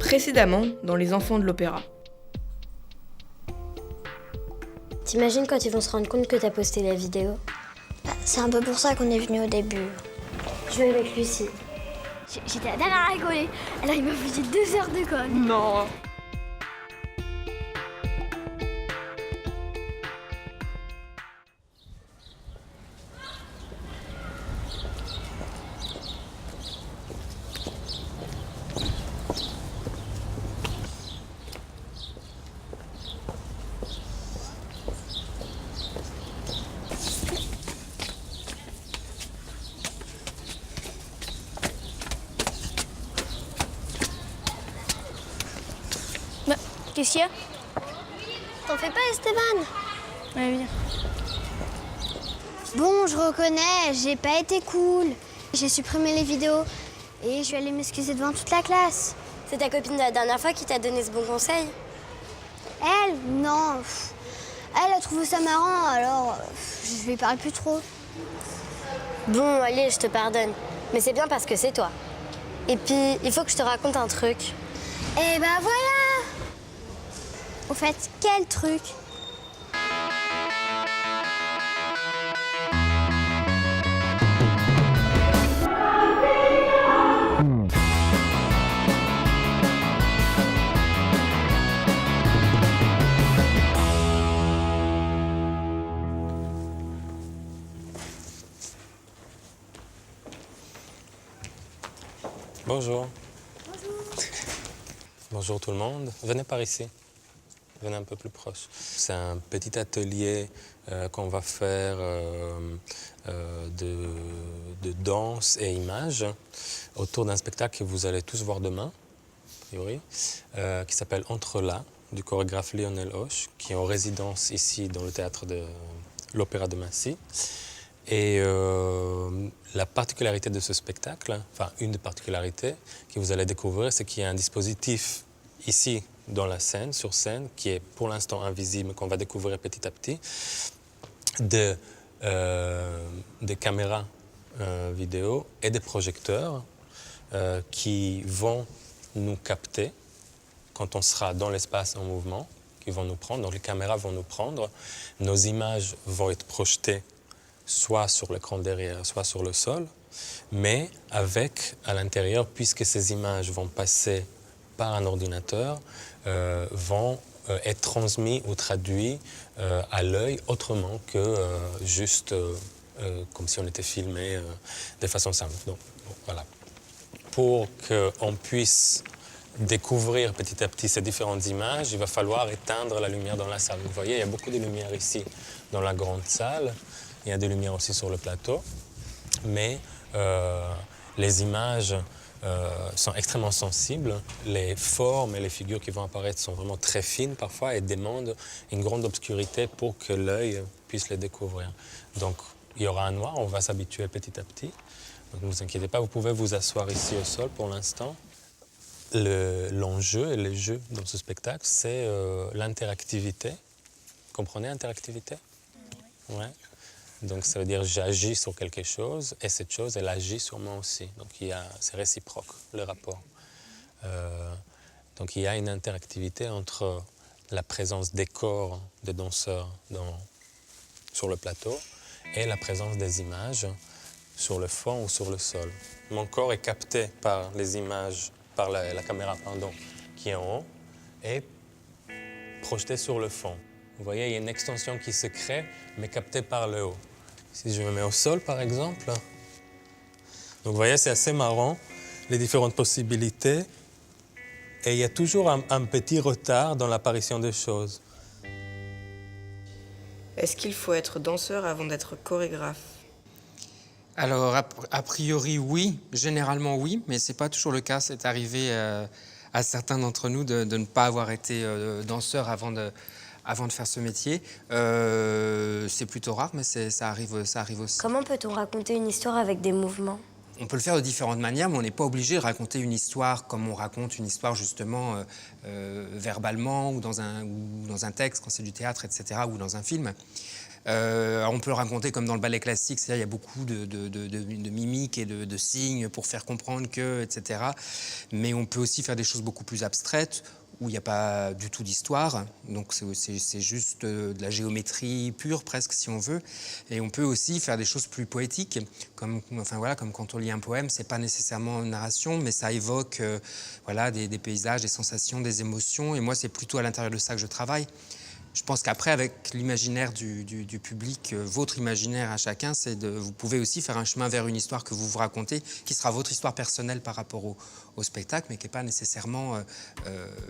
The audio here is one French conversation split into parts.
Précédemment, dans Les Enfants de l'Opéra. T'imagines quand ils vont se rendre compte que t'as posté la vidéo? C'est un peu pour ça qu'on est venu au début. Jouer avec Lucie. J'étais la dernière à rigoler. Alors il m'a fait 2 heures de colle. Non. Qu'est-ce qu'il y a? T'en fais pas, Esteban? Ouais, bien. Bon, je reconnais, j'ai pas été cool. J'ai supprimé les vidéos et je suis allée m'excuser devant toute la classe. C'est ta copine de la dernière fois qui t'a donné ce bon conseil? Elle? Non. Elle a trouvé ça marrant, alors je lui parle plus trop. Bon, allez, je te pardonne. Mais c'est bien parce que c'est toi. Et puis, il faut que je te raconte un truc. Eh ben voilà! Au fait, quel truc? Bonjour. Bonjour tout le monde. Venez par ici. Venez un peu plus proche. C'est un petit atelier qu'on va faire de danse et images autour d'un spectacle que vous allez tous voir demain, a priori, qui s'appelle Entre là, du chorégraphe Lionel Hoche, qui est en résidence ici dans le théâtre de l'Opéra de Massy. Et la particularité de ce spectacle, enfin une des particularités que vous allez découvrir, c'est qu'il y a un dispositif ici dans la scène, sur scène, qui est pour l'instant invisible, qu'on va découvrir petit à petit, des caméras vidéo et des projecteurs qui vont nous capter quand on sera dans l'espace en mouvement, qui vont nous prendre, donc les caméras vont nous prendre, nos images vont être projetées soit sur l'écran derrière, soit sur le sol, mais avec, à l'intérieur, puisque ces images vont passer par un ordinateur, vont être transmis ou traduits à l'œil autrement que juste comme si on était filmé de façon simple. Donc, bon, voilà. Pour qu'on puisse découvrir petit à petit ces différentes images, il va falloir éteindre la lumière dans la salle. Vous voyez, il y a beaucoup de lumière ici dans la grande salle. Il y a des lumières aussi sur le plateau. Mais les images sont extrêmement sensibles. Les formes et les figures qui vont apparaître sont vraiment très fines parfois et demandent une grande obscurité pour que l'œil puisse les découvrir. Donc, il y aura un noir, on va s'habituer petit à petit. Donc, ne vous inquiétez pas, vous pouvez vous asseoir ici au sol pour l'instant. L'enjeu et le jeu dans ce spectacle, c'est l'interactivité. Comprenez interactivité? Ouais. Donc ça veut dire j'agis sur quelque chose et cette chose, elle agit sur moi aussi. Donc c'est réciproque, le rapport. Donc il y a une interactivité entre la présence des corps des danseurs sur le plateau et la présence des images sur le fond ou sur le sol. Mon corps est capté par les images, par la caméra, pardon, qui est en haut et projeté sur le fond. Vous voyez, il y a une extension qui se crée, mais captée par le haut. Si je me mets au sol, par exemple. Donc, vous voyez, c'est assez marrant, les différentes possibilités. Et il y a toujours un petit retard dans l'apparition des choses. Est-ce qu'il faut être danseur avant d'être chorégraphe? Alors, a priori, oui. Généralement, oui. Mais ce n'est pas toujours le cas. C'est arrivé à certains d'entre nous de ne pas avoir été danseur avant de faire ce métier. C'est plutôt rare, mais ça arrive aussi. Comment peut-on raconter une histoire avec des mouvements? On peut le faire de différentes manières, mais on n'est pas obligé de raconter une histoire comme on raconte une histoire justement verbalement ou dans un texte quand c'est du théâtre, etc., ou dans un film. On peut le raconter comme dans le ballet classique, c'est-à-dire il y a beaucoup de mimiques et de signes pour faire comprendre que, etc. Mais on peut aussi faire des choses beaucoup plus abstraites, où il n'y a pas du tout d'histoire, donc c'est juste de la géométrie pure presque si on veut. Et on peut aussi faire des choses plus poétiques, comme quand on lit un poème, c'est pas nécessairement une narration, mais ça évoque des paysages, des sensations, des émotions. Et moi, c'est plutôt à l'intérieur de ça que je travaille. Je pense qu'après, avec l'imaginaire du public, votre imaginaire à chacun, vous pouvez aussi faire un chemin vers une histoire que vous vous racontez, qui sera votre histoire personnelle par rapport au spectacle, mais qui n'est pas nécessairement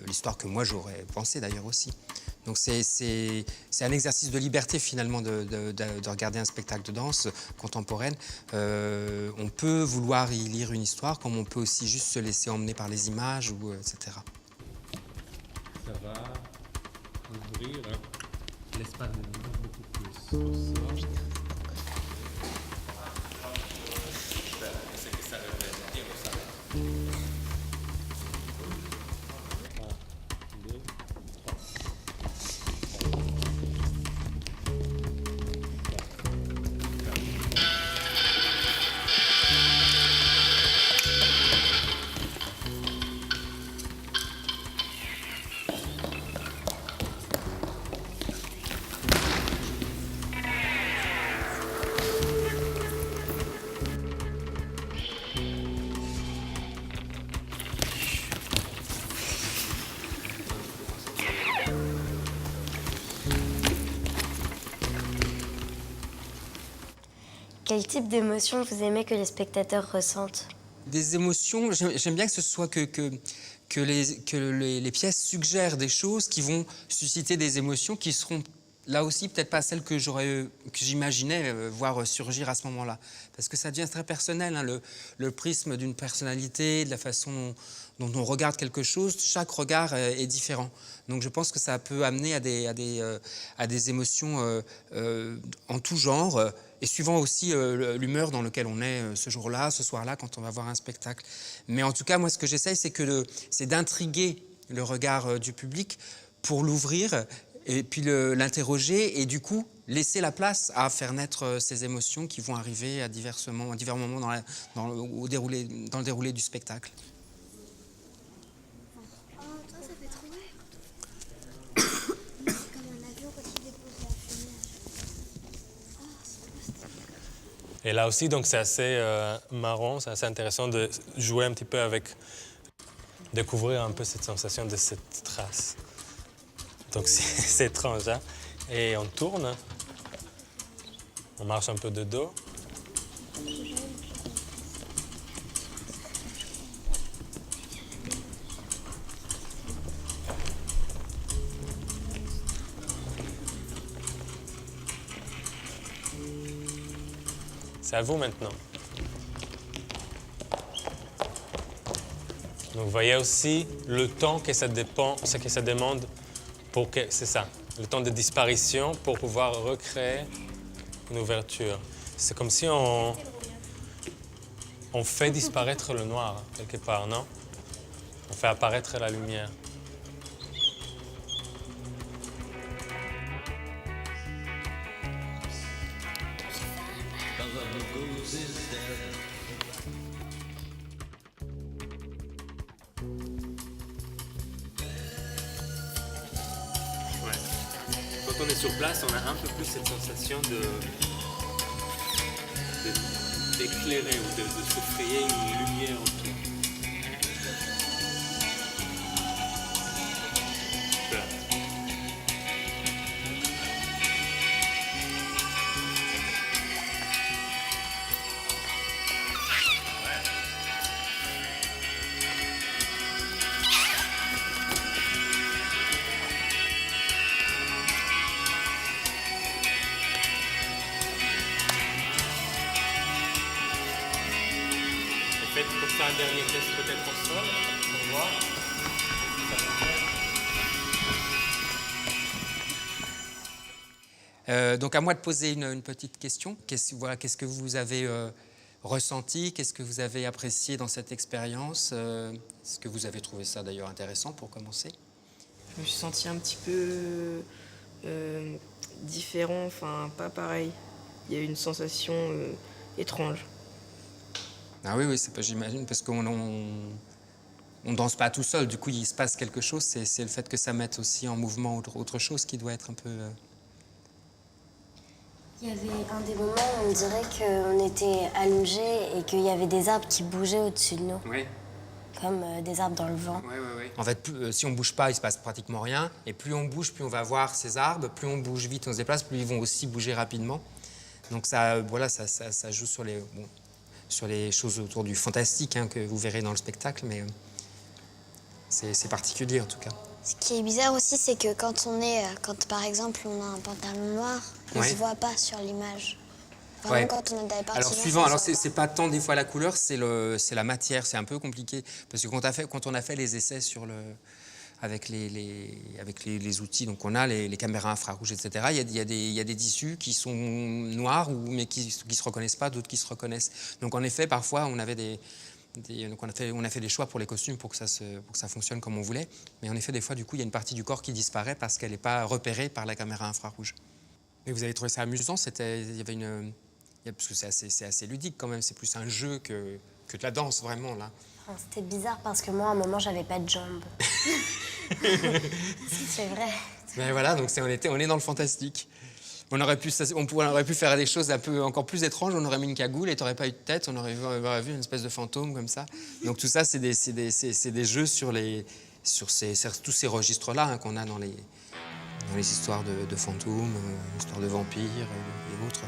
l'histoire que moi j'aurais pensé d'ailleurs aussi. Donc c'est un exercice de liberté finalement de regarder un spectacle de danse contemporaine. On peut vouloir y lire une histoire, comme on peut aussi juste se laisser emmener par les images, etc. Ça va ouvrir l'espace de mouvement beaucoup plus. Quel type d'émotion vous aimez que les spectateurs ressentent? Des émotions, j'aime bien que ce soit que les pièces suggèrent des choses qui vont susciter des émotions qui seront là aussi peut-être pas celles que j'imaginais voir surgir à ce moment-là. Parce que ça devient très personnel, hein, le prisme d'une personnalité, de la façon dont on regarde quelque chose, chaque regard est différent. Donc je pense que ça peut amener à des émotions en tout genre, et suivant aussi l'humeur dans laquelle on est ce jour-là, ce soir-là, quand on va voir un spectacle. Mais en tout cas, moi, ce que j'essaye, c'est d'intriguer le regard du public pour l'ouvrir et puis l'interroger et du coup laisser la place à faire naître ces émotions qui vont arriver à divers moments dans le déroulé du spectacle. Oh, toi, ça fait trop rire. C'est comme un avion quand il dépose la fumée. Oh, c'est trop stylé. Et là aussi, donc c'est assez marrant, c'est assez intéressant de jouer un petit peu avec, découvrir un peu cette sensation de cette trace. Donc c'est étrange, hein? Et on tourne, on marche un peu de dos. C'est à vous maintenant. Donc vous voyez aussi le temps que ça dépend, ce que ça demande pour que, c'est ça, le temps de disparition pour pouvoir recréer une ouverture. C'est comme si on fait disparaître le noir quelque part, non? On fait apparaître la lumière. Quand on est sur place, on a un peu plus cette sensation d'éclairer ou de se frayer une lumière autour. Voilà. Faites comme ça un dernier test peut-être au sol pour voir. Donc à moi de poser une petite question. Qu'est-ce que vous avez ressenti? Qu'est-ce que vous avez apprécié dans cette expérience? Est-ce que vous avez trouvé ça d'ailleurs intéressant pour commencer? Je me suis sentie un petit peu Différent, enfin pas pareil. Il y a une sensation étrange. Ah oui, oui, c'est pas, j'imagine, parce on danse pas tout seul. Du coup, il se passe quelque chose. C'est le fait que ça mette aussi en mouvement autre chose qui doit être un peu... Il y avait un des moments où on dirait qu'on était allongés et qu'il y avait des arbres qui bougeaient au-dessus de nous, Oui. comme des arbres dans le vent. En fait, si on bouge pas, il se passe pratiquement rien. Et plus on bouge, plus on va voir ces arbres. Plus on bouge vite, on se déplace, plus ils vont aussi bouger rapidement. Donc ça, voilà, ça joue sur les choses autour du fantastique hein, que vous verrez dans le spectacle, mais c'est particulier en tout cas. Ce qui est bizarre aussi, c'est que quand par exemple on a un pantalon noir, on Ouais. se voit pas sur l'image. Vraiment, Ouais. quand on est dans les parties Alors noires, suivant, ça alors se voit c'est pas tant des fois la couleur, c'est la matière, c'est un peu compliqué parce que quand on a fait les essais avec les outils, donc on a les caméras infrarouges, etc. Il y a des tissus qui sont noirs mais qui se reconnaissent pas, d'autres qui se reconnaissent. Donc en effet, parfois on avait donc on a fait des choix pour les costumes pour que ça fonctionne comme on voulait. Mais en effet, des fois, du coup, il y a une partie du corps qui disparaît parce qu'elle n'est pas repérée par la caméra infrarouge. Mais vous avez trouvé ça amusant? Parce que c'est assez ludique quand même. C'est plus un jeu que de la danse, vraiment, là. Enfin, c'était bizarre parce que moi, à un moment, j'avais pas de jambes. C'est vrai. Mais voilà, donc on est dans le fantastique. On aurait pu faire des choses un peu encore plus étranges. On aurait mis une cagoule et t'aurais pas eu de tête. On aurait vu une espèce de fantôme comme ça. Donc tout ça, c'est des jeux sur tous ces registres-là hein, qu'on a dans les histoires de fantômes, histoires de vampires et autres.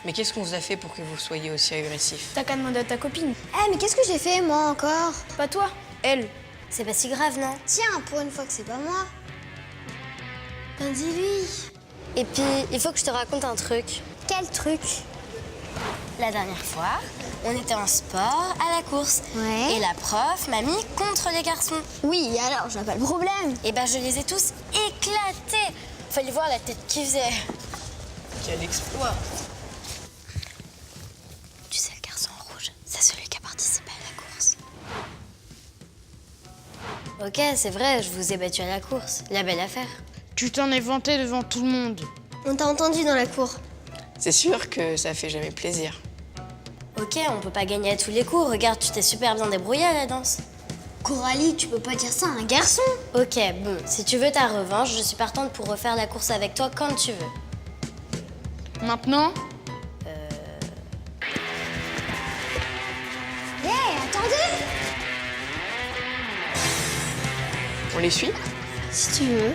Mais qu'est-ce qu'on vous a fait pour que vous soyez aussi agressif? T'as qu'à demander à ta copine. Eh, mais qu'est-ce que j'ai fait, moi, encore? Pas toi, elle. C'est pas si grave, non? Tiens, pour une fois que c'est pas moi. Ben, dis-lui. Et puis, il faut que je te raconte un truc. Quel truc? La dernière fois, on était en sport à la course. Ouais. Et la prof m'a mis contre les garçons. Oui, alors, j'ai pas le problème. Et ben, je les ai tous éclatés. Fallait voir la tête qu'ils faisaient. Quel exploit! Tu sais, le garçon en rouge, c'est celui qui a participé à la course. Ok, c'est vrai, je vous ai battu à la course. La belle affaire. Tu t'en es vanté devant tout le monde. On t'a entendu dans la cour. C'est sûr que ça fait jamais plaisir. Ok, on peut pas gagner à tous les coups. Regarde, tu t'es super bien débrouillée à la danse. Coralie, tu peux pas dire ça à un garçon. Ok, bon, si tu veux ta revanche, je suis partante pour refaire la course avec toi quand tu veux. Maintenant, Hé, attendez. On les suit? Si tu veux.